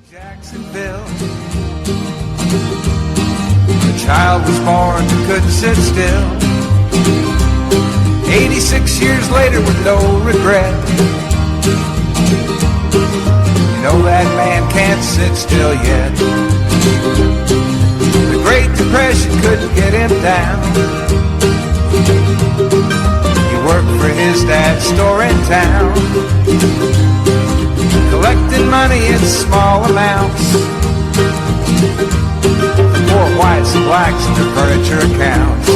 Jacksonville, the child was born who couldn't sit still. 86 years later with no regret. You know that man can't sit still yet. The Great Depression couldn't get him down. He worked for his dad's store in town, collecting money in small amounts. Poor whites and blacks in their furniture accounts.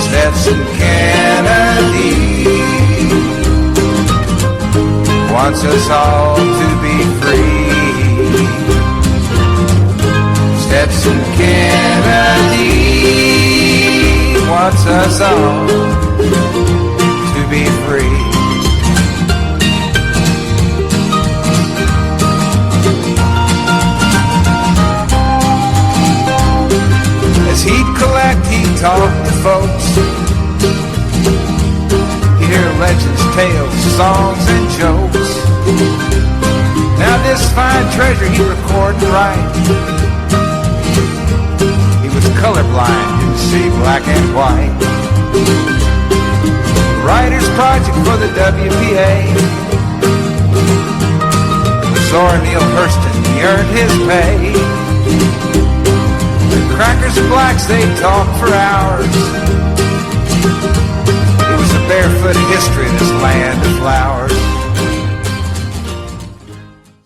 Stetson Kennedy wants us all to be free. Stetson Kennedy wants us all to be free. As he'd collect, he'd talk to folks. He'd hear legends, tales, songs, and jokes. Now this fine treasure he'd record and write. He was colorblind, didn't see black and white. Writer's project for the WPA. Zora Neale Hurston, he earned his pay. Crackers and blacks, they talk for hours. It was a barefoot history, this land of flowers.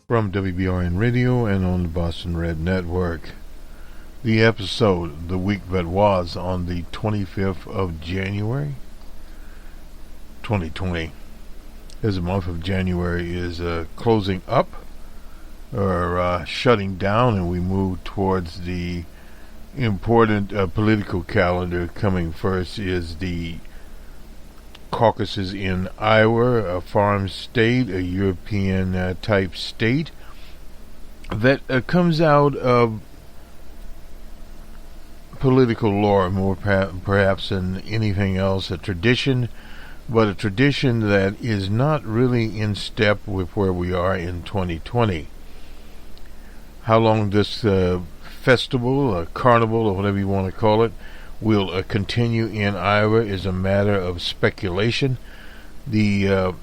From WBRN Radio and on the Boston Red Network, the episode, the week that was, on the 25th of January, 2020. As the month of January is closing up, or shutting down, and we move towards the important political calendar. Coming first is the caucuses in Iowa, a farm state, a European type state that comes out of political lore more perhaps than anything else, a tradition, but a tradition that is not really in step with where we are in 2020. How long this festival, carnival, or whatever you want to call it, will continue in Iowa is a matter of speculation. The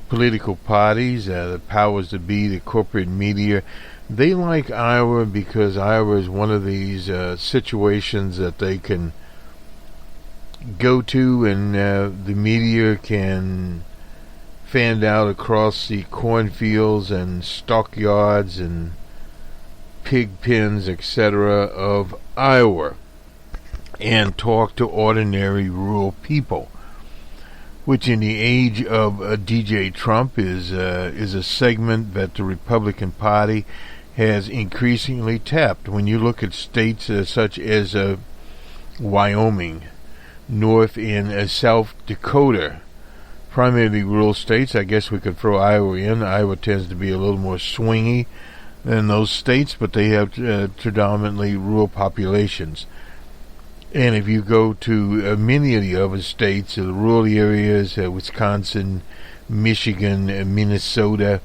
political parties, the powers that be, the corporate media, they like Iowa because Iowa is one of these situations that they can go to, and the media can fan out across the cornfields and stockyards and pig pens, etc. of Iowa, and talk to ordinary rural people, which in the age of DJ Trump is a segment that the Republican Party has increasingly tapped. When you look at states such as Wyoming, North and South Dakota, primarily rural states, I guess we could throw Iowa in. Iowa tends to be a little more swingy in those states, but they have predominantly rural populations. And if you go to many of the other states, the rural areas, Wisconsin, Michigan, Minnesota,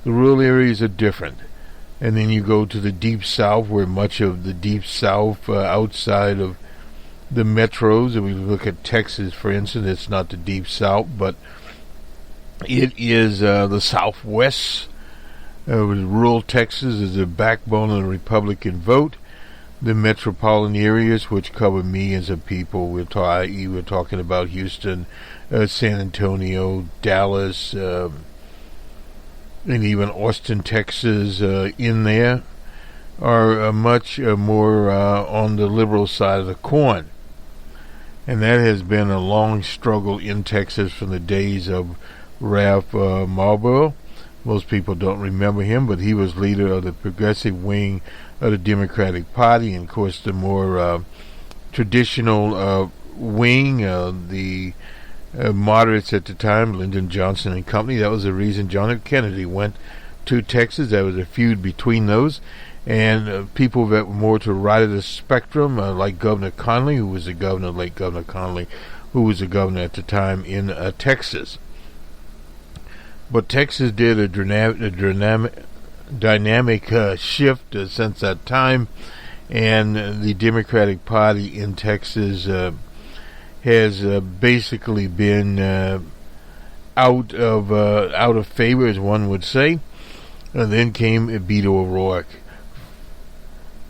the rural areas are different. And then you go to the Deep South, where much of the Deep South, outside of the metros, if we look at Texas, for instance, it's not the Deep South, but it is the Southwest. Rural Texas is the backbone of the Republican vote. The metropolitan areas, which cover millions of people, we're talking about Houston, San Antonio, Dallas, and even Austin, Texas, in there, are much more on the liberal side of the coin. And that has been a long struggle in Texas from the days of Ralph Marlboro. Most people don't remember him, but he was leader of the progressive wing of the Democratic Party, and of course the more traditional wing, the moderates at the time, Lyndon Johnson and company. That was the reason John F. Kennedy went to Texas. There was a feud between those, and people that were more to the right of the spectrum, like Governor Conley, who was the governor, late Governor Conley, who was the governor at the time in Texas. But Texas did a dynamic shift since that time, and the Democratic Party in Texas has basically been out of favor, as one would say. And then came Beto O'Rourke,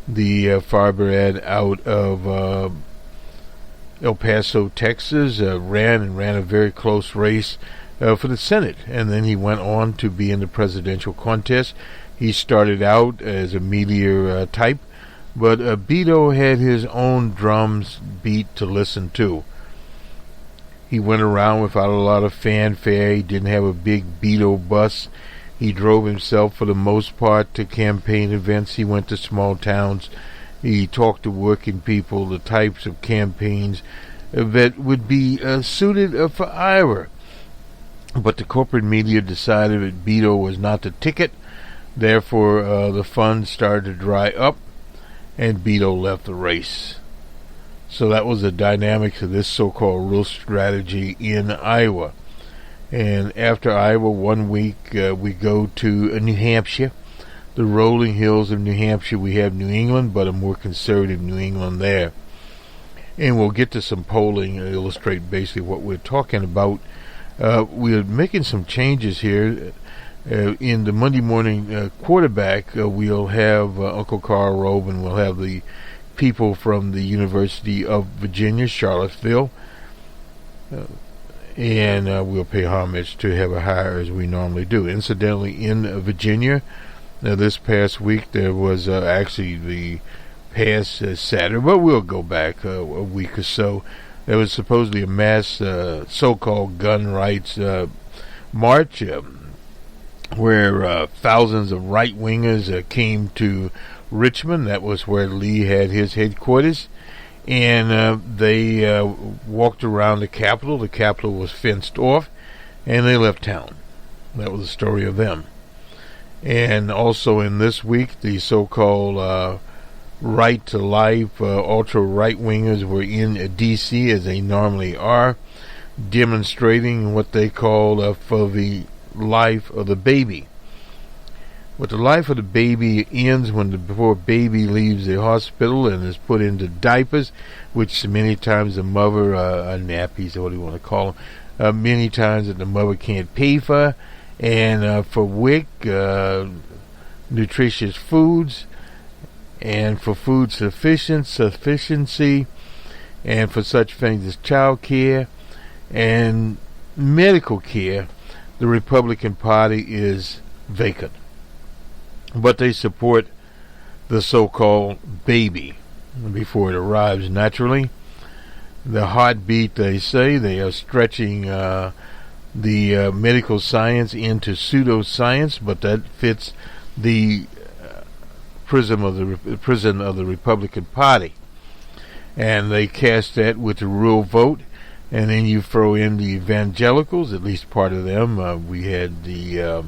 the firebrand out of El Paso, Texas, ran a very close race for the Senate, and then he went on to be in the presidential contest. He started out as a meteor type, but Beto had his own drums beat to listen to. He went around without a lot of fanfare. He didn't have a big Beto bus. He drove himself for the most part to campaign events. He went to small towns. He talked to working people, the types of campaigns that would be suited for Iowa. But the corporate media decided that Beto was not the ticket. Therefore, the funds started to dry up, and Beto left the race. So that was the dynamics of this so-called real strategy in Iowa. And after Iowa, 1 week, we go to New Hampshire. The rolling hills of New Hampshire, we have New England, but a more conservative New England there. And we'll get to some polling and illustrate basically what we're talking about. We're making some changes here. In the Monday morning quarterback, we'll have Uncle Carl Rove, and we'll have the people from the University of Virginia, Charlottesville. And we'll pay homage to Heather Heyer as we normally do. Incidentally, in Virginia, this past week there was actually the past Saturday, but we'll go back a week or so. There was supposedly a mass so-called gun rights march where thousands of right-wingers came to Richmond. That was where Lee had his headquarters. And they walked around the Capitol. The Capitol was fenced off, and they left town. That was the story of them. And also in this week, the so-called right to life, ultra right-wingers were in D.C., as they normally are, demonstrating what they call for the life of the baby. But the life of the baby ends when the poor baby leaves the hospital and is put into diapers, which many times the mother, nappies, or what do you want to call them, many times that the mother can't pay for, and for WIC, nutritious foods, and for food sufficiency, and for such things as child care and medical care, the Republican Party is vacant. But they support the so-called baby before it arrives naturally. The heartbeat, they say, they are stretching the medical science into pseudoscience, but that fits the prism of the Republican Party. And they cast that with the rural vote, and then you throw in the evangelicals, at least part of them. We had the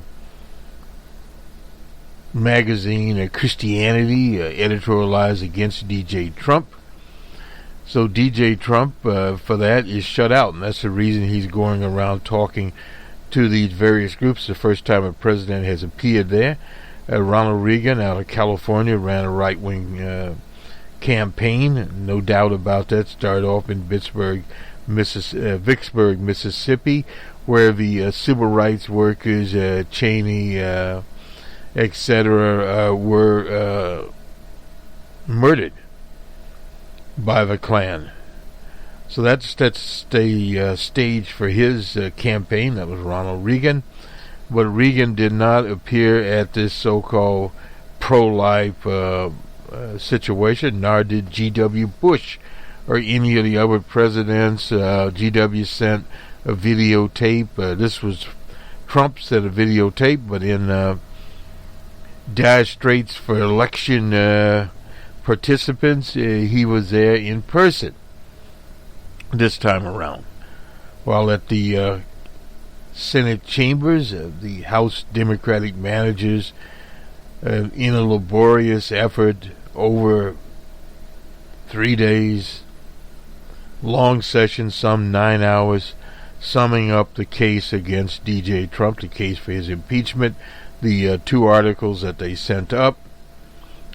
magazine Christianity editorialized against DJ Trump. So DJ Trump, for that, is shut out, and that's the reason he's going around talking to these various groups. The first time a president has appeared there. Ronald Reagan out of California ran a right-wing campaign, no doubt about that. Started off in Vicksburg, Mississippi, where the civil rights workers, Cheney, etc., were murdered by the Klan. So that's the stage for his campaign. That was Ronald Reagan. But Reagan did not appear at this so-called pro-life situation, nor did G.W. Bush or any of the other presidents. G.W. sent a videotape. This was Trump sent a videotape, but in dire straits for election participants, he was there in person this time around. While at the Senate chambers, the House Democratic managers, in a laborious effort over 3 days, long session, some 9 hours, summing up the case against DJ Trump, the case for his impeachment, the 2 articles that they sent up.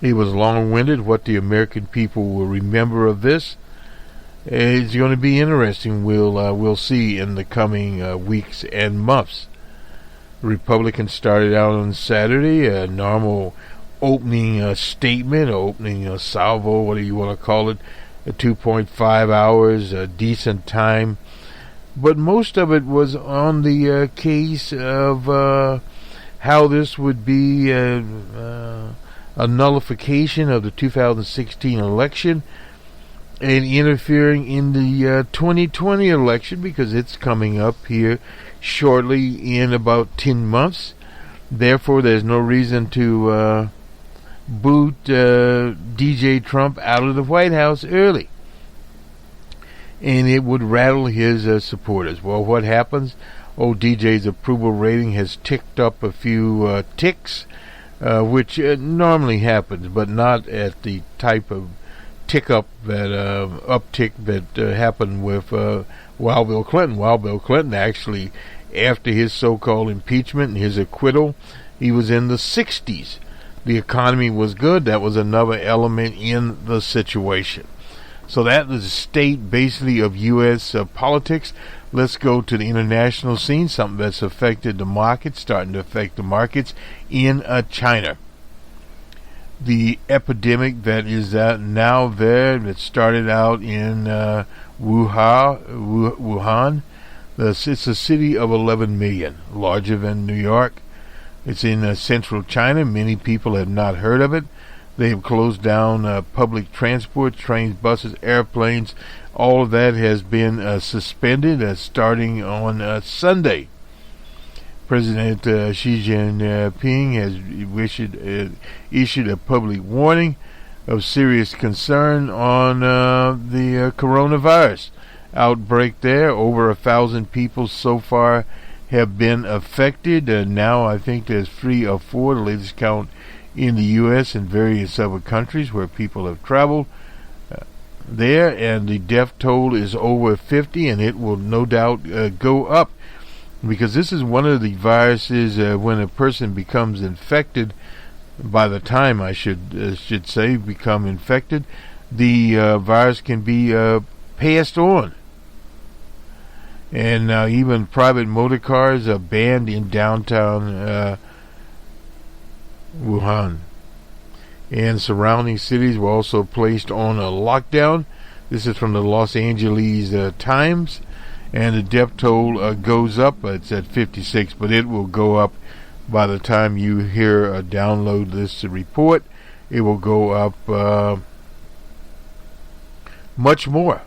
It was long-winded. What the American people will remember of this is going to be interesting. We'll see in the coming weeks and months. Republicans started out on Saturday, a normal opening statement, opening salvo, whatever you want to call it, 2.5 hours, a decent time. But most of it was on the case of how this would be a nullification of the 2016 election and interfering in the 2020 election, because it's coming up here shortly in about 10 months. Therefore, there's no reason to boot DJ Trump out of the White House early. And it would rattle his supporters. Well, what happens? DJ's approval rating has ticked up a few ticks, which normally happens, but not at the type of uptick that happened with Wild Bill Clinton. Wild Bill Clinton actually, after his so-called impeachment and his acquittal, he was in the 60s. The economy was good. That was another element in the situation. So that is the state, basically, of U.S. Politics. Let's go to the international scene, something that's affected the markets, starting to affect the markets in China. The epidemic that is now there, that started out in Wuhan. It's a city of 11 million, larger than New York. It's in central China. Many people have not heard of it. They have closed down public transport, trains, buses, airplanes. All of that has been suspended starting on Sunday. President Xi Jinping has issued a public warning of serious concern on the coronavirus outbreak there. Over 1,000 people so far have been affected. Now I think there's 3 or 4, the latest count, in the U.S. and various other countries where people have traveled there, and the death toll is over 50, and it will no doubt go up, because this is one of the viruses when a person becomes infected. By the time I should say become infected, the virus can be passed on. And even private motor cars are banned in downtown Wuhan. And surrounding cities were also placed on a lockdown. This is from the Los Angeles Times. And the death toll goes up. It's at 56, but it will go up by the time you download this report. It will go up much more.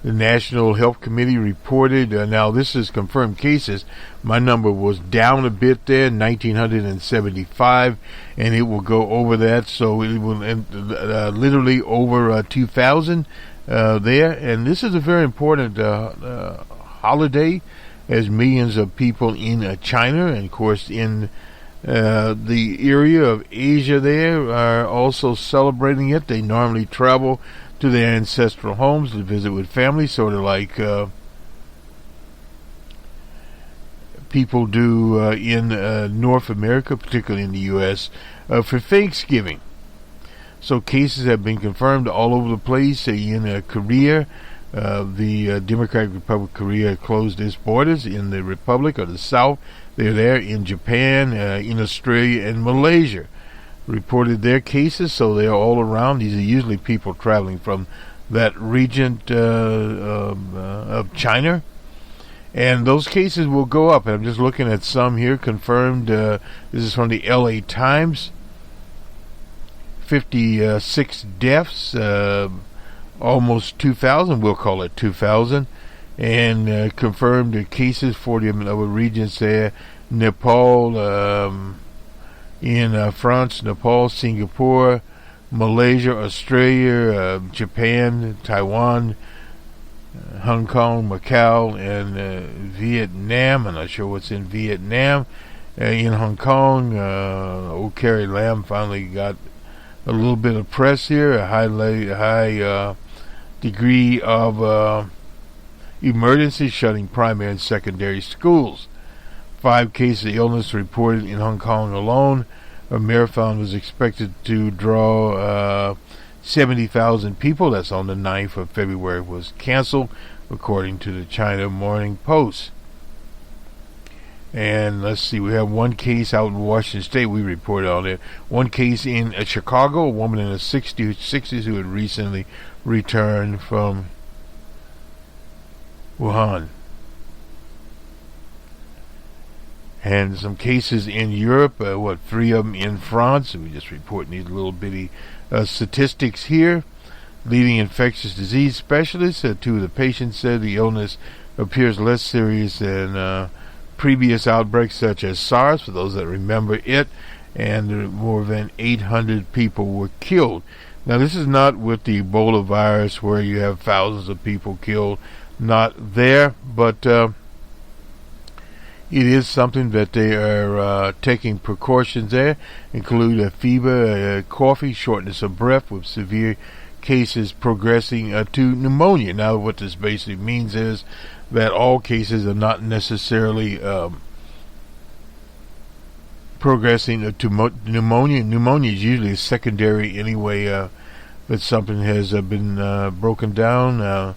The National Health Committee reported, now this is confirmed cases, my number was down a bit there, 1,975, and it will go over that, so it will literally over 2,000 there. And this is a very important holiday, as millions of people in China, and of course in the area of Asia there, are also celebrating it. They normally travel to their ancestral homes to visit with family, sort of like people do in North America, particularly in the U.S., for Thanksgiving. So cases have been confirmed all over the place. In Korea, the Democratic Republic of Korea closed its borders. In the Republic of the South, they're there. In Japan, in Australia, and Malaysia reported their cases, so they are all around. These are usually people traveling from that region of China, and those cases will go up. And I'm just looking at some here confirmed. This is from the LA Times. 56 deaths, almost 2,000, we'll call it 2,000, and confirmed cases, 40 of other regions there. Nepal, in France, Nepal, Singapore, Malaysia, Australia, Japan, Taiwan, Hong Kong, Macau, and Vietnam. I'm not sure what's in Vietnam. In Hong Kong, old Carrie Lam finally got a little bit of press here, a high degree of emergency, shutting primary and secondary schools. 5 cases of illness reported in Hong Kong alone. A marathon was expected to draw 70,000 people. That's on the 9th of February. Was canceled, according to the China Morning Post. And let's see, we have 1 case out in Washington State. We reported on it. 1 case in Chicago, a woman in her 60s who had recently returned from Wuhan. And some cases in Europe, 3 of them in France. We just reporting these little bitty statistics here. Leading infectious disease specialists, 2 of the patients said the illness appears less serious than previous outbreaks such as SARS, for those that remember it, and more than 800 people were killed. Now, this is not with the Ebola virus where you have thousands of people killed, not there, but it is something that they are taking precautions there, include a fever, coughing, shortness of breath, with severe cases progressing to pneumonia. Now, what this basically means is that all cases are not necessarily progressing to pneumonia. Pneumonia is usually secondary anyway, but something has been broken down.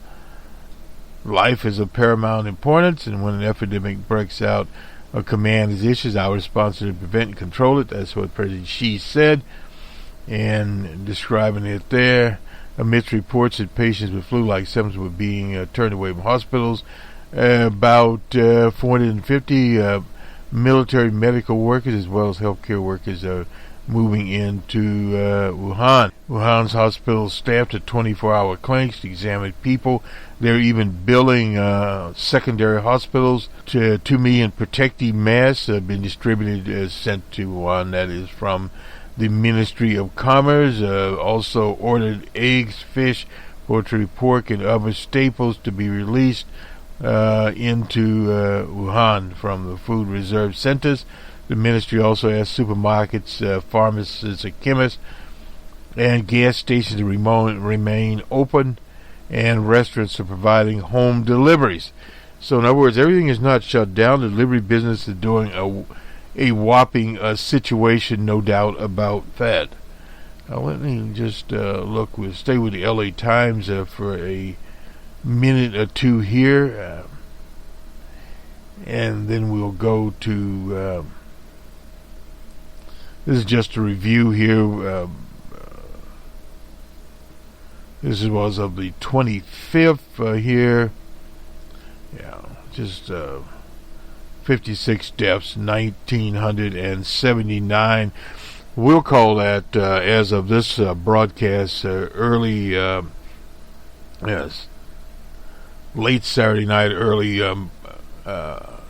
Life is of paramount importance, and when an epidemic breaks out, a command is issued. Our responsibility to prevent and control it. That's what President Xi said, and describing it there. Amidst reports that patients with flu-like symptoms were being turned away from hospitals, about 450 military medical workers as well as healthcare workers are moving into Wuhan. Wuhan's hospitals staffed at 24-hour clinics to examine people. They're even building secondary hospitals. 2 million protective masks have been distributed, sent to Wuhan. That is from the Ministry of Commerce. Also ordered eggs, fish, poultry, pork, and other staples to be released into Wuhan from the food reserve centers. The ministry also asked supermarkets, pharmacists, and chemists, and gas stations to remain open, and restaurants are providing home deliveries. So in other words, everything is not shut down. The delivery business is doing a whopping situation, no doubt about that. Now let me just look. We'll stay with the LA Times for a minute or 2 here, and then we'll go to this is just a review here. This was of the 25th here. Yeah, just 56 deaths, 1,979. We'll call that, as of this broadcast, early, late Saturday night, early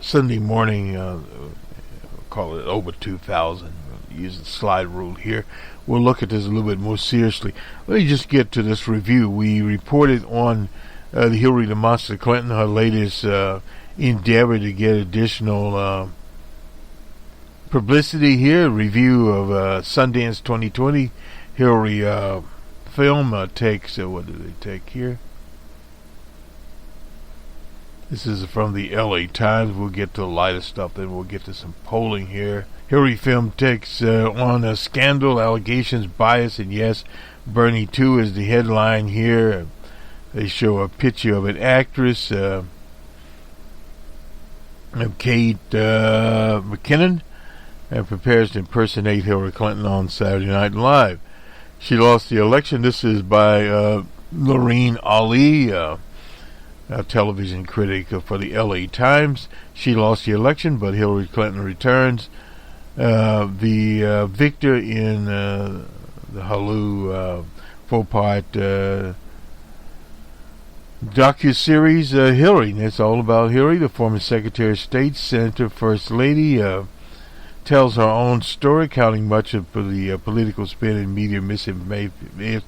Sunday morning, call it over 2,000. Use the slide rule here. We'll look at this a little bit more seriously. Let me just get to this review. We reported on the Hillary the Monster Clinton, her latest endeavor to get additional publicity here. A review of Sundance 2020 Hillary film takes, what do they take here? This is from the LA Times. We'll get to the lighter stuff, then we'll get to some polling here. Hillary film takes on a scandal, allegations, bias, and yes, Bernie too is the headline here. They show a picture of an actress, Kate McKinnon, and prepares to impersonate Hillary Clinton on Saturday Night Live. She lost the election. This is by Lorene Ali, a television critic for the LA Times. She lost the election, but Hillary Clinton returns. The victor in the Hulu 4-part docu-series, Hillary. And it's all about Hillary, the former Secretary of State, Senator, First Lady, tells her own story, counting much of the political spin and media misinformation.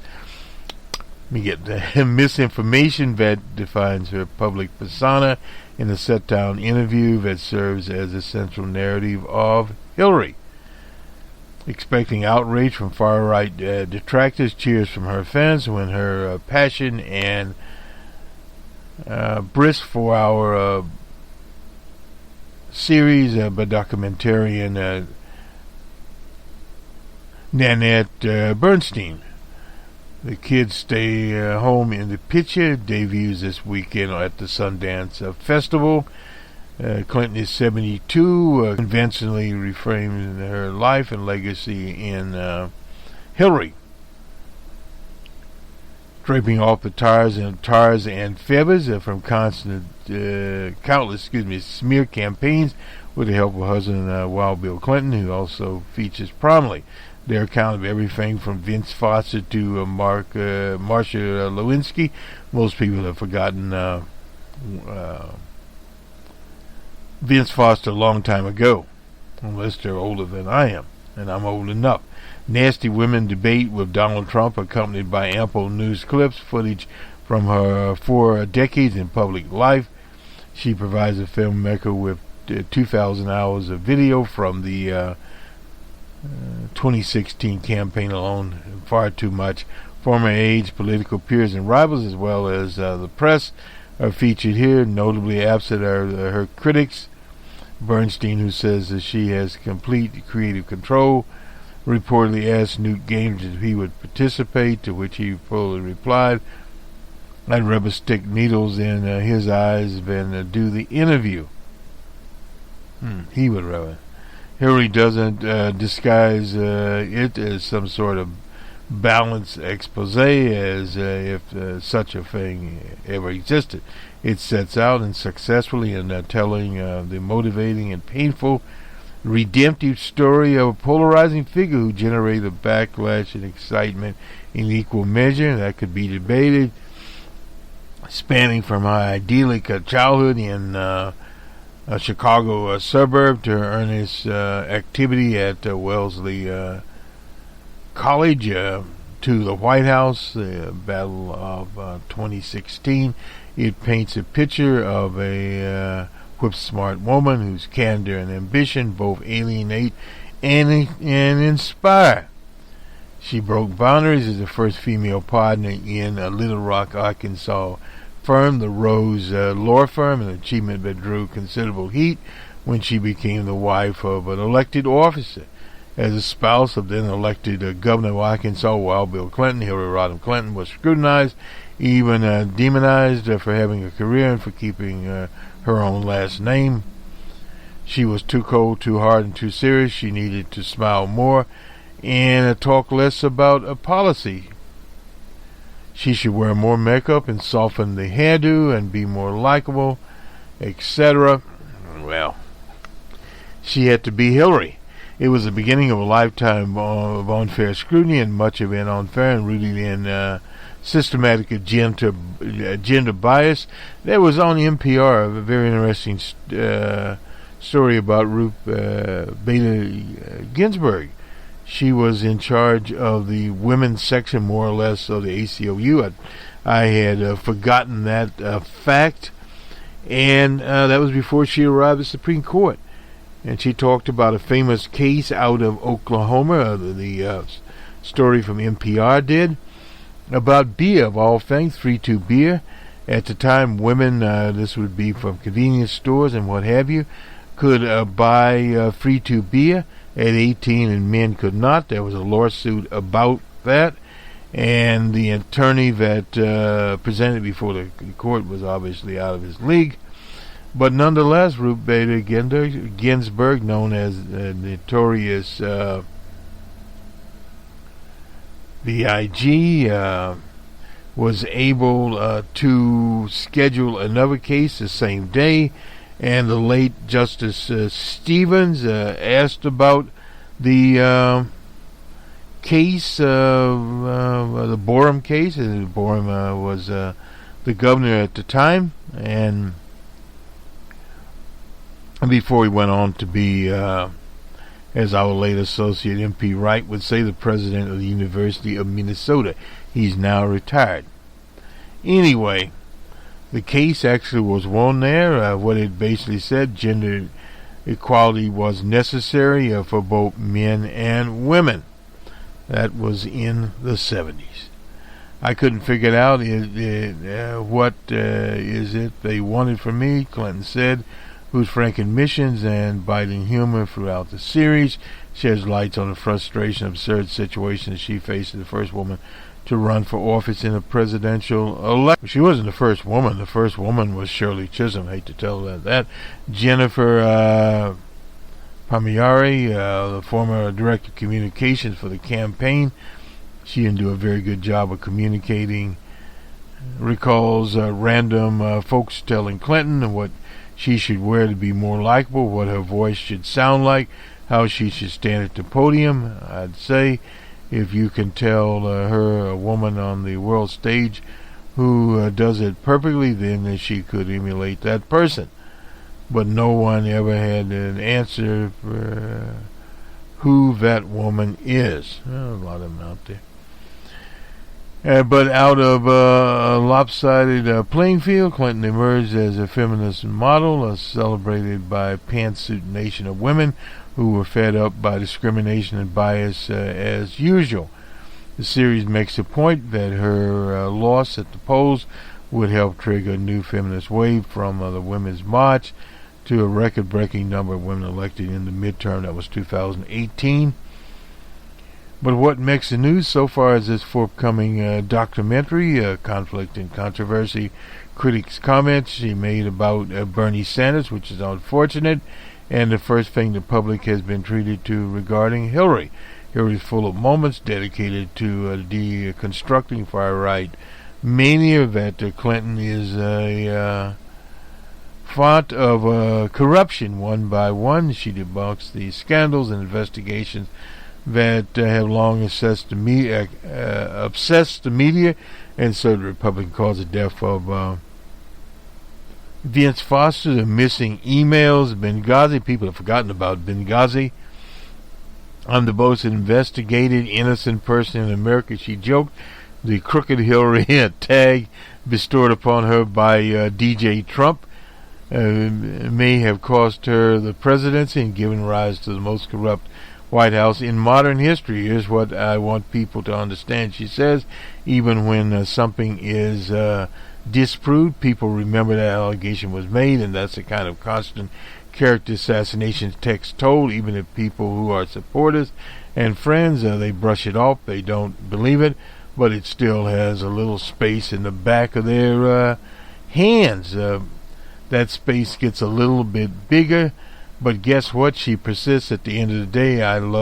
Misinformation that defines her public persona in a set-down interview that serves as a central narrative of Hillary. Expecting outrage from far-right detractors, cheers from her fans when her passion and brisk 4-hour series by documentarian Nanette Bernstein. The Kids Stay Home in the Picture debuts this weekend at the Sundance Festival. Clinton is 72, conventionally reframing her life and legacy in Hillary. Draping off the tars and feathers from countless smear campaigns with the help of her husband, Wild Bill Clinton, who also features prominently. Their account of everything from Vince Foster to Marsha Lewinsky. Most people have forgotten Vince Foster a long time ago, unless they're older than I am, and I'm old enough. Nasty women debate with Donald Trump, accompanied by ample news clips, footage from her 4 decades in public life. She provides the filmmaker with 2,000 hours of video from the 2016 campaign alone. Far too much. Former aides, political peers, and rivals, as well as the press, are featured here. Notably absent are her critics. Bernstein, who says that she has complete creative control, reportedly asked Newt Gingrich if he would participate, to which he fully replied, "I'd rather stick needles in his eyes than do the interview." He would rather. Hillary doesn't disguise it as some sort of balanced expose, as if such a thing ever existed. It sets out and successfully in telling the motivating and painful redemptive story of a polarizing figure who generated backlash and excitement in equal measure. That could be debated, spanning from her idyllic childhood in a Chicago suburb to her earnest activity at Wellesley College, to the White House, the Battle of 2016. It paints a picture of a whip-smart woman whose candor and ambition both alienate and inspire. She broke boundaries as the first female partner in a Little Rock, Arkansas firm, the Rose Law Firm, an achievement that drew considerable heat when she became the wife of an elected officer. As a spouse of then elected governor of Arkansas, Wild Bill Clinton, Hillary Rodham Clinton was scrutinized, even demonized for having a career and for keeping her own last name. She was too cold, too hard, and too serious. She needed to smile more and talk less about policy. She should wear more makeup and soften the hairdo and be more likable, etc. Well, she had to be Hillary. It was the beginning of a lifetime of unfair scrutiny, and much of it unfair and rooted in systematic gender bias. There was on NPR a very interesting story about Ruth Bader Ginsburg. She was in charge of the women's section, more or less, of the ACLU. I had forgotten that fact, and that was before she arrived at the Supreme Court. And she talked about a famous case out of Oklahoma, the story from NPR did, about beer, of all things, 3-2 beer. At the time, women, this would be from convenience stores and what have you, could buy 3-2 beer at 18 and men could not. There was a lawsuit about that, and the attorney that presented before the court was obviously out of his league. But nonetheless, Ruth Bader Ginsburg, known as notorious BIG, was able to schedule another case the same day, and the late Justice Stevens asked about the case, the Borum case, and Borum was the governor at the time, and before he went on to be, as our late associate MP Wright would say, the president of the University of Minnesota. He's now retired. Anyway, the case actually was won there. What it basically said, gender equality was necessary for both men and women. That was in the 70s. I couldn't figure it out. What is it they wanted from me? Clinton said, whose frank admissions and biting humor throughout the series sheds light on the frustration and absurd situation that she faced as the first woman to run for office in a presidential election. She wasn't the first woman. The first woman was Shirley Chisholm. I hate to tell that. Jennifer Palmieri, the former director of communications for the campaign. She didn't do a very good job of communicating. Recalls random folks telling Clinton what she should wear to be more likable, what her voice should sound like, how she should stand at the podium. I'd say if you can tell her, a woman on the world stage, who does it perfectly, then she could emulate that person. But no one ever had an answer for who that woman is. Well, a lot of them out there. But out of a lopsided playing field, Clinton emerged as a feminist model, celebrated by a pantsuit nation of women who were fed up by discrimination and bias as usual. The series makes the point that her loss at the polls would help trigger a new feminist wave from the Women's March to a record-breaking number of women elected in the midterm. That was 2018. But what makes the news so far is this forthcoming documentary, Conflict and Controversy. Critics' comments she made about Bernie Sanders, which is unfortunate, and the first thing the public has been treated to regarding Hillary. Hillary's full of moments dedicated to deconstructing far-right mania that Clinton is a font of corruption one by one. She debunks the scandals and investigations that have long obsessed the media, and so the Republican caused the death of Vince Foster, the missing emails, Benghazi. People have forgotten about Benghazi. I'm the most investigated innocent person in America, she joked. The crooked Hillary tag bestowed upon her by DJ Trump may have cost her the presidency and given rise to the most corrupt White House in modern history. Here's what I want people to understand. She says, even when something is disproved, people remember that allegation was made, and that's the kind of constant character assassination text told. Even if people who are supporters and friends, they brush it off, they don't believe it, but it still has a little space in the back of their hands. That space gets a little bit bigger. But guess what? She persists. At the end of the day, I'm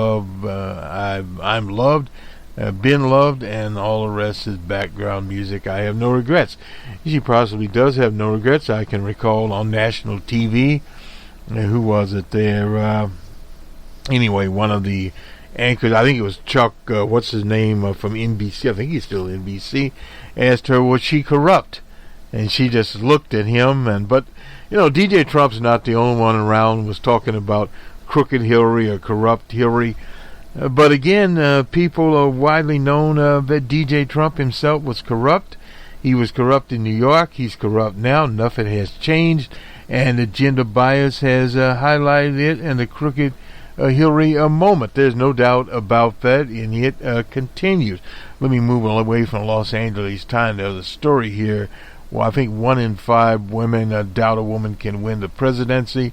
loved, been loved, and all the rest is background music. I have no regrets. She possibly does have no regrets. I can recall on national TV, who was it there? Anyway, one of the anchors, I think it was Chuck, what's his name, from NBC, I think he's still NBC, asked her, was she corrupt? And she just looked at him, but you know, DJ Trump's not the only one around who was talking about crooked Hillary or corrupt Hillary. But again, people are widely known that DJ Trump himself was corrupt. He was corrupt in New York. He's corrupt now. Nothing has changed. And the gender bias has highlighted it and the crooked Hillary moment. There's no doubt about that, and it continues. Let me move away from Los Angeles Times. There's a story here. Well, I think 1 in 5 women doubt a woman can win the presidency.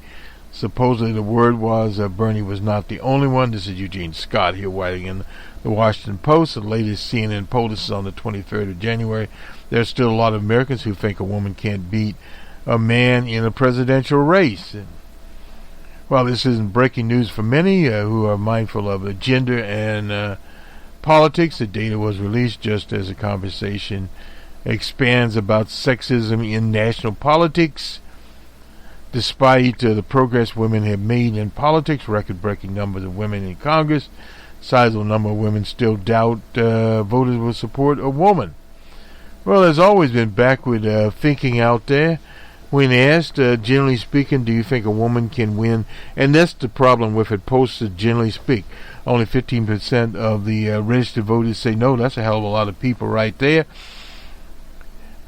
Supposedly the word was Bernie was not the only one. This is Eugene Scott here writing in the Washington Post. The latest CNN poll, this is on the 23rd of January. There's still a lot of Americans who think a woman can't beat a man in a presidential race. Well, this isn't breaking news for many who are mindful of gender and politics. The data was released just as a conversation expands about sexism in national politics. Despite the progress women have made in politics, record-breaking numbers of women in Congress, sizable number of women still doubt voters will support a woman. Well, there's always been backward thinking out there. When asked, generally speaking, do you think a woman can win? And that's the problem with it, posted generally speak. Only 15% of the registered voters say no. That's a hell of a lot of people right there.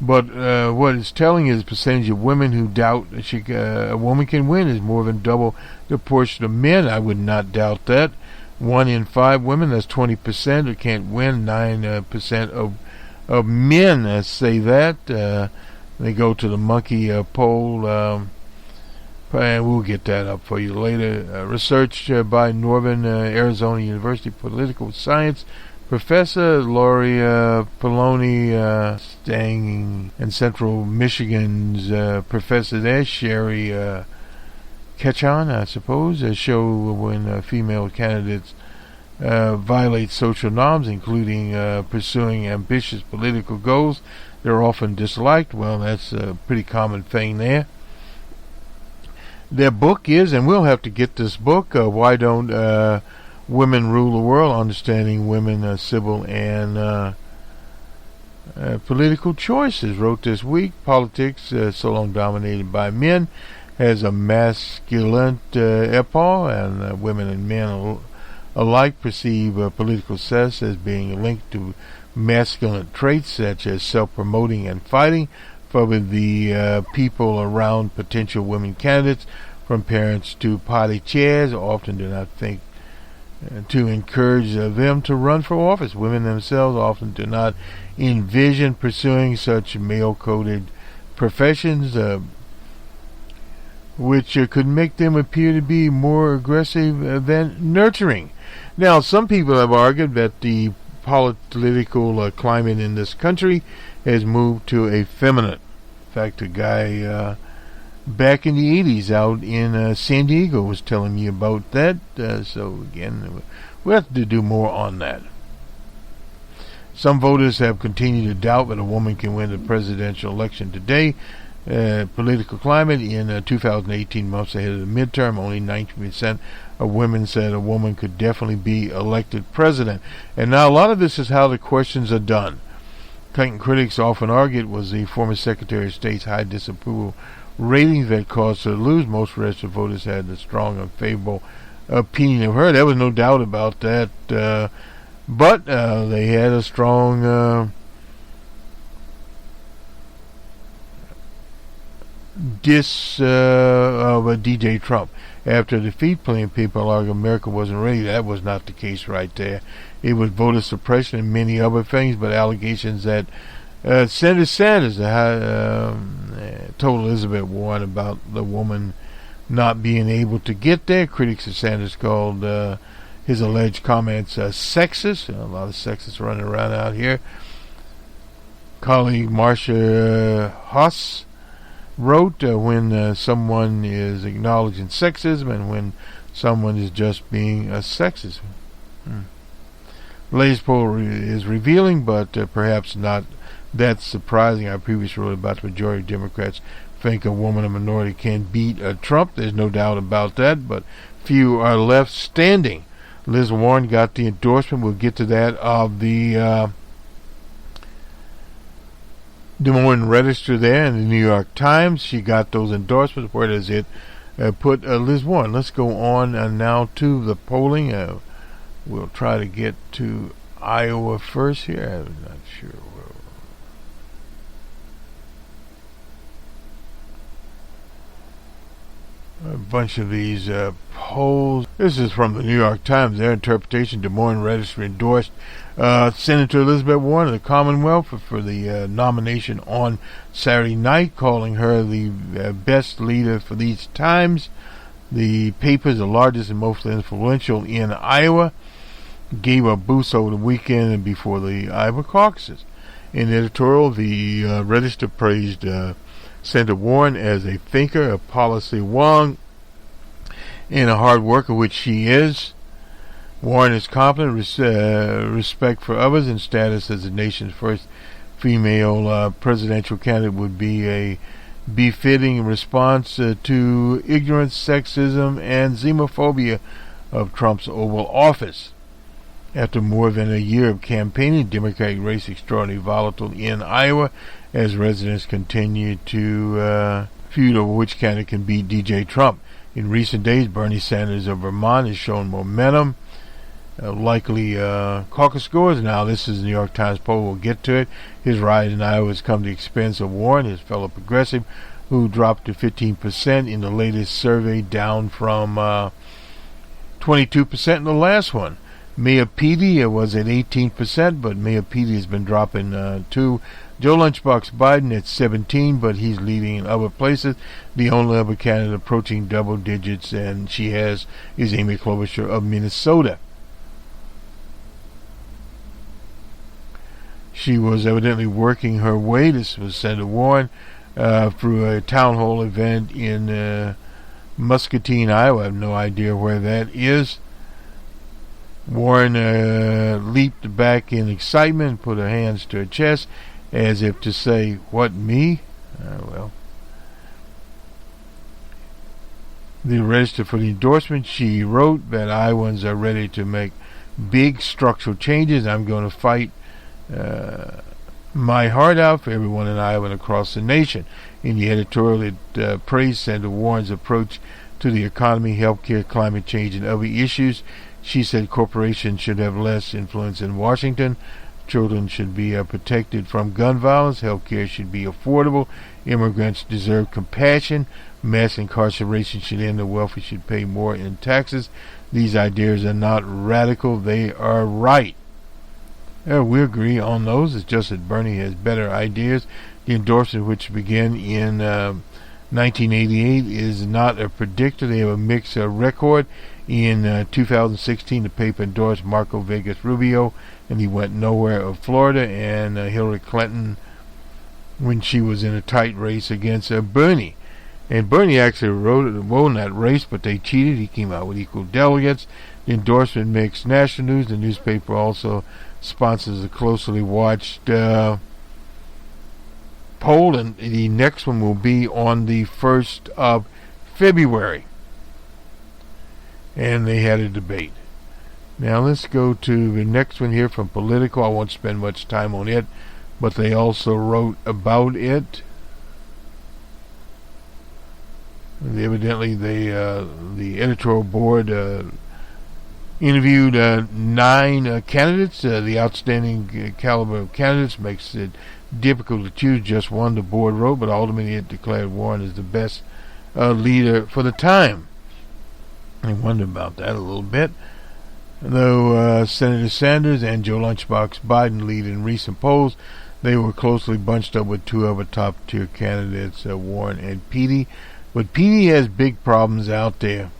But what it's telling is the percentage of women who doubt a woman can win is more than double the portion of men. I would not doubt that. 1 in 5 women, that's 20%, who can't win. 9% of of men say that. They go to the monkey poll, and we'll get that up for you later. Research by Northern Arizona University political science Professor Lori Poloni staying in Central Michigan's professor there, Sherry Ketchon, I suppose, show when female candidates violate social norms, including pursuing ambitious political goals. They're often disliked. Well, that's a pretty common thing there. Their book is, and we'll have to get this book, Why Don't Women Rule the World? Understanding Women, Civil and Political Choices. Wrote this week, Politics, so long dominated by men, has a masculine epoch, and women and men alike perceive political success as being linked to masculine traits such as self-promoting and fighting for the people around potential women candidates, from parents to party chairs, often do not think to encourage them to run for office. Women themselves often do not envision pursuing such male-coded professions, which could make them appear to be more aggressive than nurturing. Now, some people have argued that the political climate in this country has moved to a feminine. In fact, a guy back in the 80s out in San Diego was telling me about that. So again, we'll have to do more on that. Some voters have continued to doubt that a woman can win the presidential election today. Political climate in 2018, months ahead of the midterm, only 19% of women said a woman could definitely be elected president. And now a lot of this is how the questions are done. Clinton critics often argue it was the former Secretary of State's high disapproval ratings that caused her to lose. Most registered voters had a strong unfavorable opinion of her. There was no doubt about that. But they had a strong of DJ Trump. After defeat, plenty of people argue America wasn't ready. That was not the case right there. It was voter suppression and many other things, but allegations that Senator Sanders told Elizabeth Warren about the woman not being able to get there. Critics of Sanders called his alleged comments sexist. A lot of sexists running around out here. Colleague Marcia Haas wrote, when someone is acknowledging sexism and when someone is just being a sexist. Latest poll is revealing, but perhaps not that surprising. I previously wrote about the majority of Democrats think a woman or minority can beat Trump. There's no doubt about that, but few are left standing. Liz Warren got the endorsement, we'll get to that, of the Des Moines Register there in the New York Times. She got those endorsements. Where does it put Liz Warren? Let's go on now to the polling. We'll try to get to Iowa first here. I'm not sure. A bunch of these polls. This is from the New York Times. Their interpretation: Des Moines Register endorsed Senator Elizabeth Warren of the Commonwealth for the nomination on Saturday night, calling her the best leader for these times. The paper is the largest and most influential in Iowa. Gave a boost over the weekend and before the Iowa caucuses. In editorial, the Register praised Senator Warren as a thinker, a policy wonk, and a hard worker, which she is. Warren is confident, respect for others, and status as the nation's first female presidential candidate would be a befitting response to ignorance, sexism, and xenophobia of Trump's Oval Office. After more than a year of campaigning, the Democratic race extraordinarily volatile in Iowa as residents continue to feud over which candidate can beat DJ Trump. In recent days, Bernie Sanders of Vermont has shown momentum. Likely caucus scores. Now, this is the New York Times poll. We'll get to it. His rise in Iowa has come to the expense of Warren, his fellow progressive, who dropped to 15% in the latest survey, down from 22% in the last one. Mayor Petey was at 18%, but Mayor Petey has been dropping too. Joe Lunchbox Biden at 17, but he's leading in other places. The only other candidate approaching double digits, and she is Amy Klobuchar of Minnesota. She was evidently working her way, this was Senator Warren, through a town hall event in Muscatine, Iowa. I have no idea where that is. Warren leaped back in excitement, put her hands to her chest, as if to say, "What, me?" Well. The register for the endorsement, she wrote that Iowans are ready to make big structural changes. I'm going to fight my heart out for everyone in Iowa and across the nation. In the editorial, it praised Senator Warren's approach to the economy, healthcare, climate change, and other issues. She said corporations should have less influence in Washington. Children should be protected from gun violence. Healthcare should be affordable. Immigrants deserve compassion. Mass incarceration should end. The wealthy should pay more in taxes. These ideas are not radical. They are right. We agree on those. It's just that Bernie has better ideas. The endorsement, which began in 1988, is not a predictor. They have a mixed record. In 2016, the paper endorsed Marco Vegas Rubio, and he went nowhere of Florida, and Hillary Clinton when she was in a tight race against Bernie. And Bernie actually won that race, but they cheated. He came out with equal delegates. The endorsement makes national news. The newspaper also sponsors a closely watched poll, and the next one will be on the 1st of February. And they had a debate. Now let's go to the next one here from Politico. I won't spend much time on it, but they also wrote about it. Evidently, the editorial board interviewed 9 candidates. The outstanding caliber of candidates makes it difficult to choose just one, the board wrote, but ultimately it declared Warren as the best leader for the time. I wonder about that a little bit. Though Senator Sanders and Joe Lunchbox Biden lead in recent polls, they were closely bunched up with 2 other top-tier candidates, Warren and Petey. But Petey has big problems out there.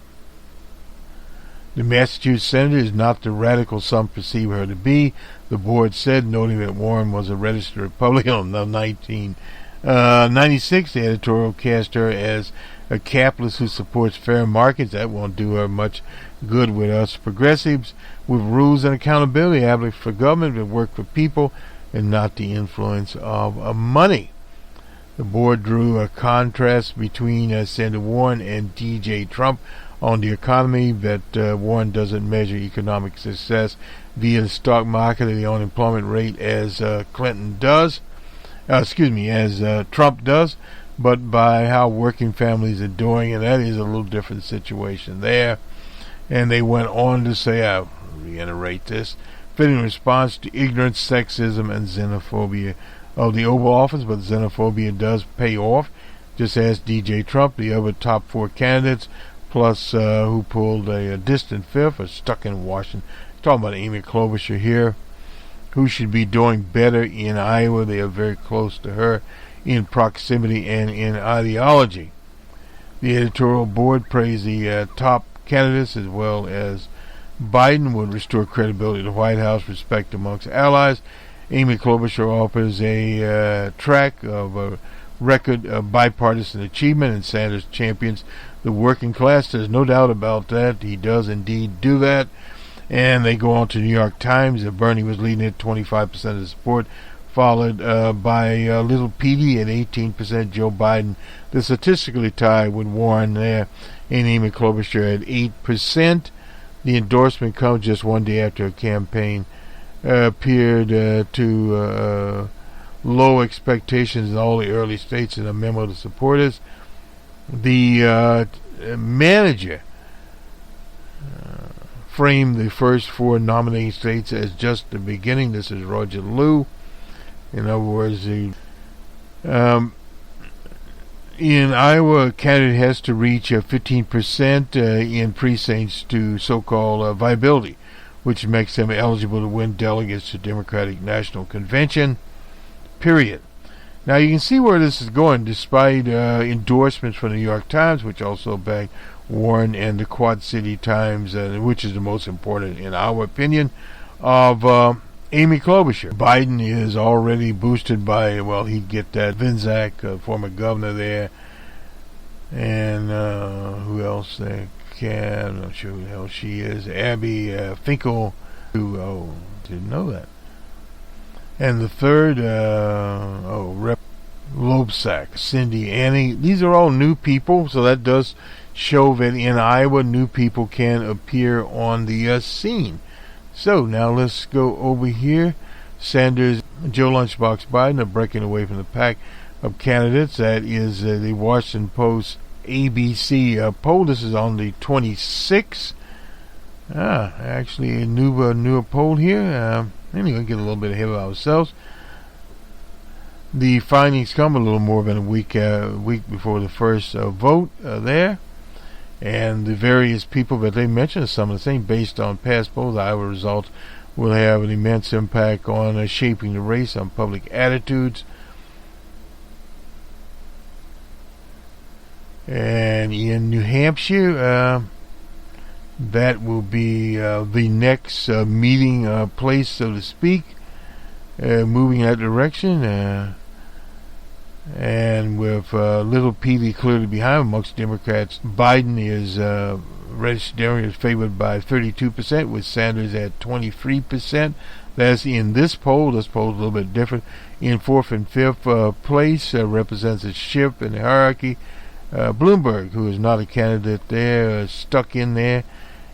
The Massachusetts senator is not the radical some perceive her to be, the board said, noting that Warren was a registered Republican in 1996. The editorial cast her as a capitalist who supports fair markets. That won't do her much good with us progressives. With rules and accountability, advocates for government that work for people and not the influence of money. The board drew a contrast between Senator Warren and D.J. Trump on the economy, that Warren doesn't measure economic success via the stock market or the unemployment rate as Trump does, but by how working families are doing, and that is a little different situation there. And they went on to say, I'll reiterate this, fitting response to ignorance, sexism, and xenophobia of the Oval Office, but xenophobia does pay off, just as D.J. Trump. The other top 4 candidates, plus who pulled a distant 5th, are stuck in Washington. Talking about Amy Klobuchar here, who should be doing better in Iowa. They are very close to her in proximity and in ideology. The editorial board praised the top candidates as well as Biden would restore credibility to the White House, respect amongst allies. Amy Klobuchar offers a track of a record of bipartisan achievement, and Sanders champions the working class. There's no doubt about that. He does indeed do that. And they go on to New York Times. Bernie was leading at 25% of the support, followed by Little Petey at 18%. Joe Biden, the statistically tied with Warren there, and Amy Klobuchar at 8%. The endorsement comes just one day after a campaign appeared to low expectations in all the early states in a memo to supporters. The manager framed the first 4 nominating states as just the beginning. This is Roger Liu. In other words, in Iowa, a candidate has to reach 15% in precincts to so-called viability. which makes them eligible to win delegates to Democratic National Convention, period. Now you can see where this is going, despite endorsements from the New York Times, which also backed Warren, and the Quad City Times, which is the most important in our opinion, of Amy Klobuchar. Biden is already boosted by, well, he'd get that Vinzak, former governor there, and who else there? I'm not sure who the hell she is. Abby Finkel, who, didn't know that. And the third, Rep. Loebsack, Cindy, Annie. These are all new people, so that does show that in Iowa, new people can appear on the scene. So now let's go over here. Sanders, Joe Lunchbox Biden are breaking away from the pack of candidates. That is the Washington Post ABC poll. This is on the 26th. Actually a newer poll here. Anyway, get a little bit ahead of ourselves. The findings come a little more than a week before the first vote there. And the various people that they mentioned, some of the same, based on past polls. The Iowa results will have an immense impact on shaping the race, on public attitudes. And in New Hampshire, that will be the next meeting place, so to speak, moving in that direction. And with Little Petey clearly behind amongst Democrats, Biden is registered Democrat favored by 32%, with Sanders at 23%. That's in this poll. This poll is a little bit different. In fourth and fifth place represents a shift in the hierarchy. Bloomberg, who is not a candidate there, stuck in there,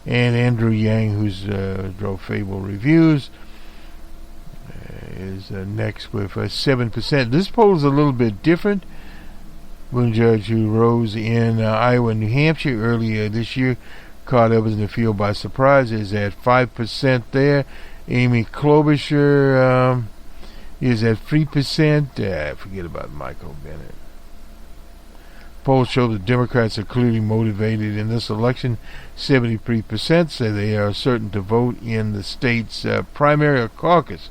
and Andrew Yang, who's drove favorable reviews, is next with 7%. This poll is a little bit different. Buttigieg, who rose in Iowa and New Hampshire earlier this year, caught others in the field by surprise, is at 5% there. Amy Klobuchar is at 3%. Forget about Michael Bennett. Polls show that Democrats are clearly motivated in this election. 73% say they are certain to vote in the state's primary or caucus.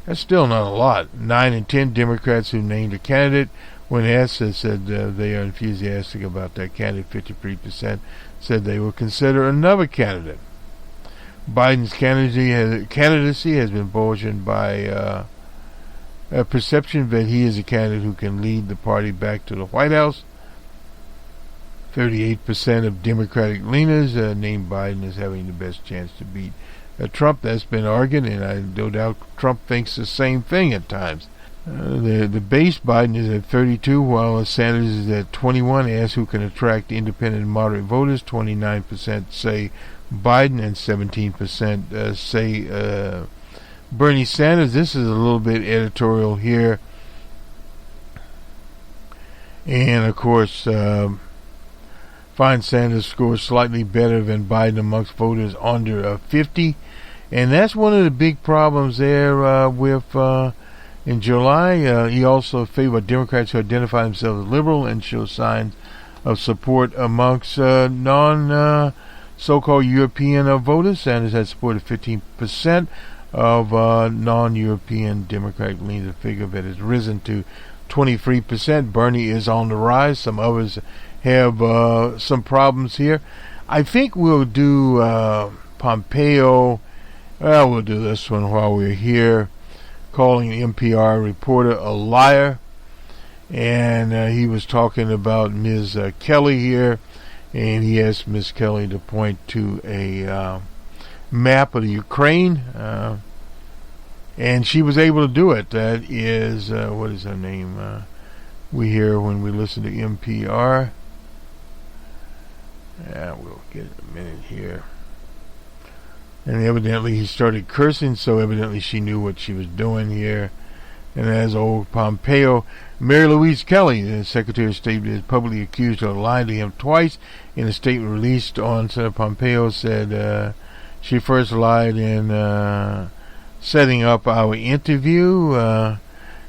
That's still not a lot. 9 in 10 Democrats who named a candidate, when asked, said they are enthusiastic about that candidate. 53% said they will consider another candidate. Biden's candidacy has been bolstered by a perception that he is a candidate who can lead the party back to the White House. 38% of Democratic leaners named Biden as having the best chance to beat Trump. That's been argued, and I no doubt Trump thinks the same thing at times. The base Biden is at 32, while Sanders is at 21. Asked who can attract independent and moderate voters, 29% say Biden and 17% say Bernie Sanders. This is a little bit editorial here, and of course finds Sanders scores slightly better than Biden amongst voters under 50, and that's one of the big problems there with in July. He also favored Democrats who identify themselves as liberal and show signs of support amongst non so-called European voters. Sanders has supported 15% of non-European Democratic leaners, a figure that has risen to 23%. Bernie is on the rise. Some others have some problems here. I think we'll do Pompeo. Well, we'll do this one while we're here, calling the NPR reporter a liar. And he was talking about Ms. Kelly here, and he asked Ms. Kelly to point to a map of the Ukraine, and she was able to do it. That is, what is her name? We hear when we listen to NPR. We'll get a minute here. And evidently he started cursing, so evidently she knew what she was doing here. And as old Pompeo, Mary Louise Kelly, the Secretary of State, is publicly accused of lying to him twice. In a statement released on Senator Pompeo, said she first lied in setting up our interview.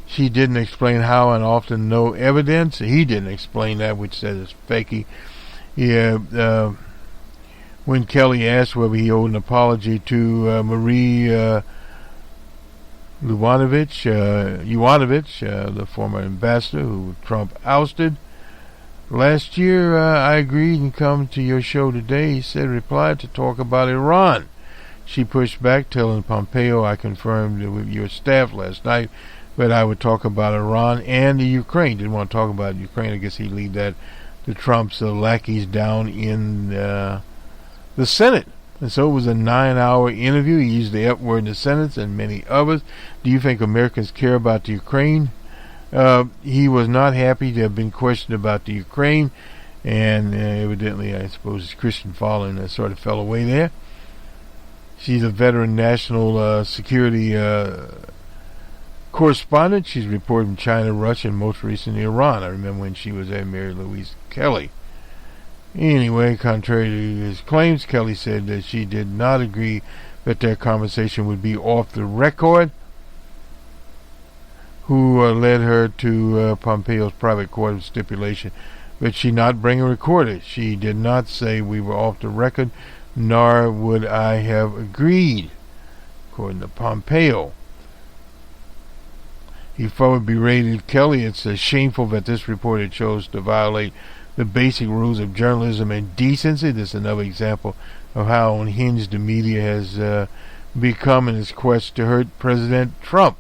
She didn't explain how, and often no evidence. He didn't explain that, which says it's fakey. Yeah, when Kelly asked whether he owed an apology to Marie Yovanovitch, the former ambassador who Trump ousted last year. I agreed and come to your show today, he said, replied, to talk about Iran. She pushed back, telling Pompeo, I confirmed with your staff last night that I would talk about Iran and the Ukraine. Didn't want to talk about Ukraine. I guess he'd leave that to Trump's lackeys down in the Senate. And so it was a 9-hour interview. He used the F word in the Senate and many others. Do you think Americans care about the Ukraine? He was not happy to have been questioned about the Ukraine, and evidently, I suppose, his Christian following sort of fell away there. She's a veteran national security correspondent. She's reported from China, Russia, and most recently Iran. I remember when she was at Mary Louise Kelly. Anyway, contrary to his claims, Kelly said that she did not agree that their conversation would be off the record. Who led her to Pompeo's private court of stipulation that she not bring a recorder. She did not say we were off the record, nor would I have agreed, according to Pompeo. He further berated Kelly. It's shameful that this reporter chose to violate the basic rules of journalism and decency. This is another example of how unhinged the media has become in its quest to hurt President Trump.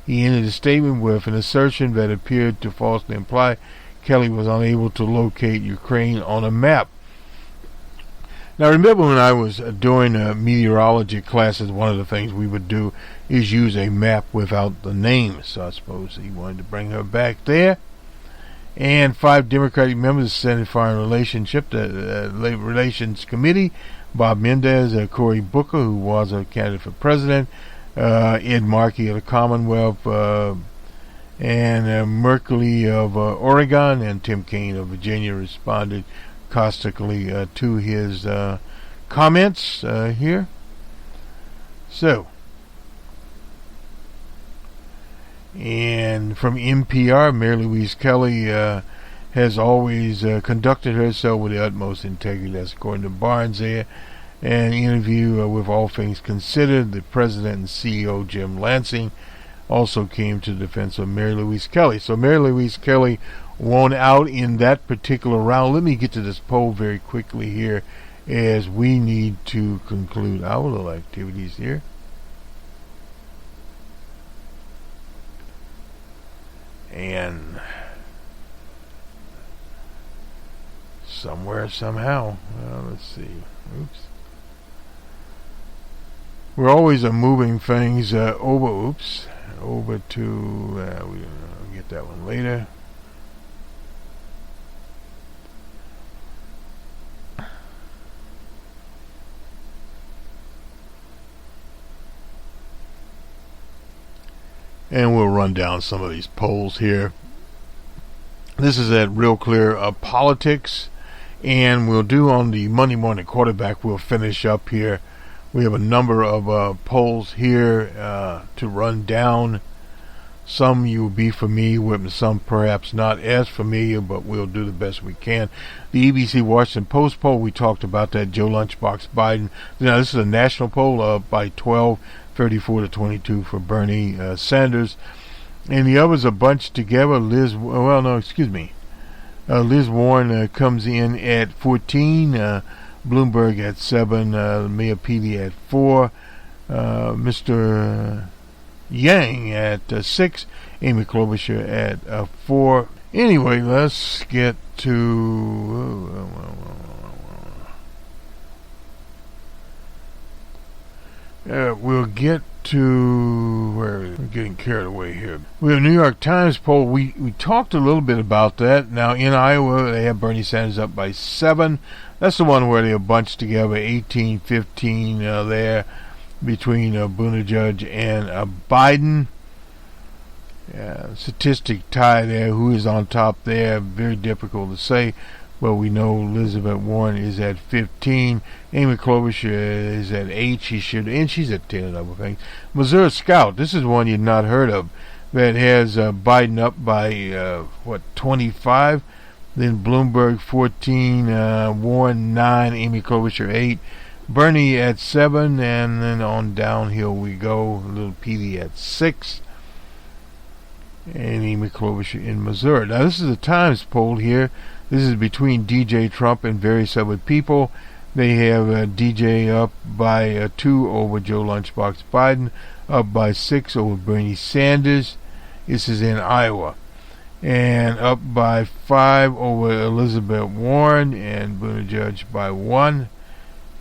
He ended the statement with an assertion that appeared to falsely imply Kelly was unable to locate Ukraine on a map. Now, remember when I was doing meteorology classes, one of the things we would do is use a map without the name. So I suppose he wanted to bring her back there. And 5 Democratic members of the Senate Foreign Labor Relations Committee, Bob Mendez, Cory Booker, who was a candidate for president, Ed Markey of the Commonwealth, and Merkley of Oregon, and Tim Kaine of Virginia responded caustically to his comments here. So, and from NPR, Mary Louise Kelly has always conducted herself with the utmost integrity. That's according to Barnes there. An interview with All Things Considered, the president and CEO Jim Lansing also came to the defense of Mary Louise Kelly. So Mary Louise Kelly won out in that particular round. Let me get to this poll very quickly here as we need to conclude our little activities here. And somewhere, somehow, let's see. Oops. We're always moving things over to, we'll get that one later. And we'll run down some of these polls here. This is at Real Clear Politics. And we'll do on the Monday morning quarterback, we'll finish up here. We have a number of polls here to run down. Some you will be familiar, some perhaps not as familiar, but we'll do the best we can. The ABC Washington Post poll, we talked about that. Joe Lunchbox Biden. Now, this is a national poll by 12, 34 to 22 for Bernie Sanders. And the others are bunched together. Liz Warren comes in at 14. Bloomberg at 7, Mayor Petey at 4, Mr. Yang at 6, Amy Klobuchar at 4. Anyway, let's get to... we'll get to... We're getting carried away here. We have a New York Times poll. We talked a little bit about that. Now, in Iowa, they have Bernie Sanders up by 7. That's the one where they are bunched together, 18-15 there between Buttigieg and Biden. Statistic tie there. Who is on top there? Very difficult to say. But we know Elizabeth Warren is at 15. Amy Klobuchar is at 8. She's at 10 and other things. Missouri Scout. This is one you've not heard of. That has Biden up by 25. Then Bloomberg 14, Warren 9, Amy Klobuchar 8, Bernie at 7, and then on downhill we go. Little Petey at 6, and Amy Klobuchar in Missouri. Now this is the Times poll here. This is between DJ Trump and various other people. They have DJ up by 2 over Joe Lunchbox Biden, up by 6 over Bernie Sanders. This is in Iowa. And up by 5 over Elizabeth Warren and Buttigieg by 1.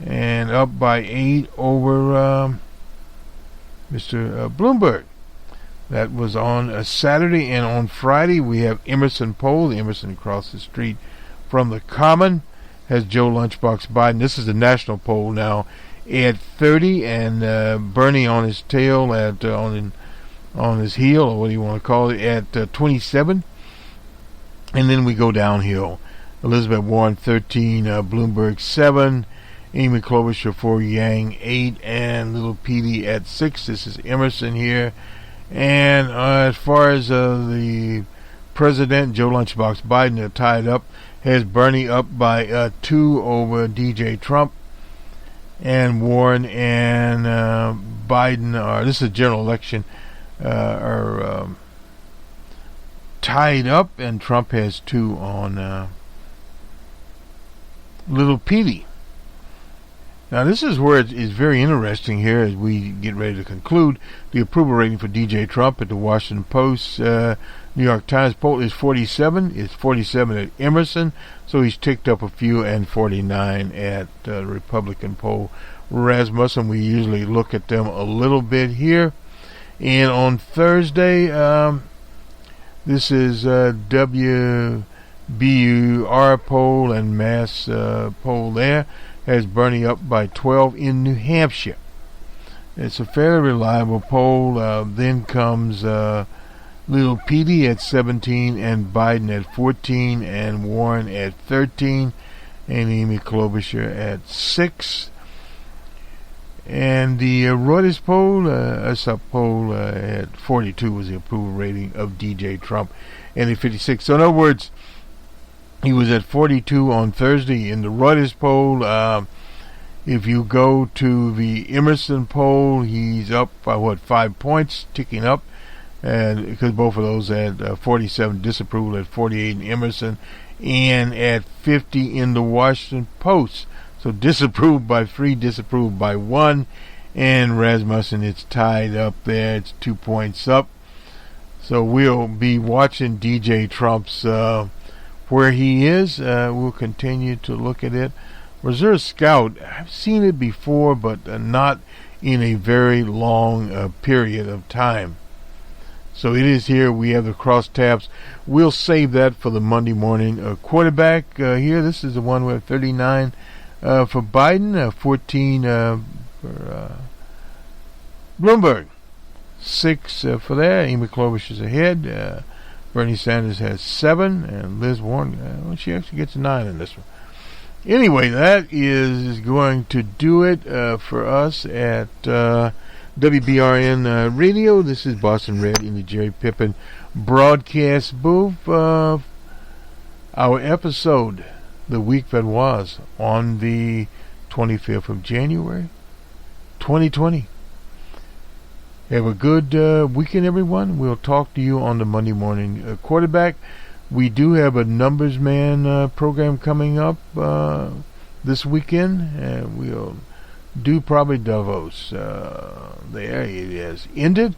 And up by 8 over Mr. Bloomberg. That was on a Saturday. And on Friday we have Emerson poll. Emerson across the street from the Common has Joe Lunchbox Biden. This is the national poll now at 30, and Bernie on his tail at on his heel, or what do you want to call it, at 27. And then we go downhill. Elizabeth Warren 13, Bloomberg 7, Amy Klobuchar 4, Yang 8, and little Petey at 6. This is Emerson here. And as far as the president, Joe Lunchbox Biden, are tied up, has Bernie up by 2 over DJ Trump, and Warren and Biden are, this is a general election, are tied up, and Trump has 2 on little Petey. Now this is where it is very interesting here as we get ready to conclude. The approval rating for DJ Trump at the Washington Post, New York Times poll is 47. It's 47 at Emerson, so he's ticked up a few, and 49 at the Republican poll Rasmussen. We usually look at them a little bit here. And on Thursday, this is WBUR poll and Mass poll there. Has Bernie up by 12 in New Hampshire. It's a fairly reliable poll. Then comes little Petey at 17, and Biden at 14, and Warren at 13, and Amy Klobuchar at 6. And the Reuters poll, poll at 42 was the approval rating of DJ Trump, and at 56. So in other words, he was at 42 on Thursday in the Reuters poll. If you go to the Emerson poll, he's up by 5 points, ticking up, and because both of those had 47 disapproval at 48 in Emerson, and at 50 in the Washington Post. So disapproved by 3, disapproved by 1, and Rasmussen, it's tied up there. It's 2 points up. So we'll be watching DJ Trump's where he is. We'll continue to look at it. Reserve Scout, I've seen it before, but not in a very long period of time. So it is here. We have the crosstabs. We'll save that for the Monday morning quarterback here. This is the one with 39 for Biden, 14 for Bloomberg, 6 for there. Amy Klobuchar is ahead. Bernie Sanders has 7, and Liz Warren, she actually gets a 9 in this one. Anyway, that is going to do it for us at WBRN Radio. This is Boston Red in the Jerry Pippin broadcast booth. Our episode, the week that was, on the 25th of January, 2020. Have a good weekend, everyone. We'll talk to you on the Monday morning quarterback. We do have a Numbers Man program coming up this weekend, and we'll do probably Davos. There it has ended.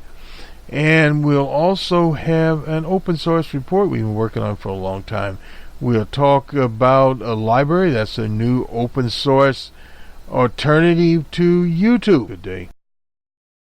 And we'll also have an open source report we've been working on for a long time. We'll talk about a library. That's a new open source alternative to YouTube. Good day.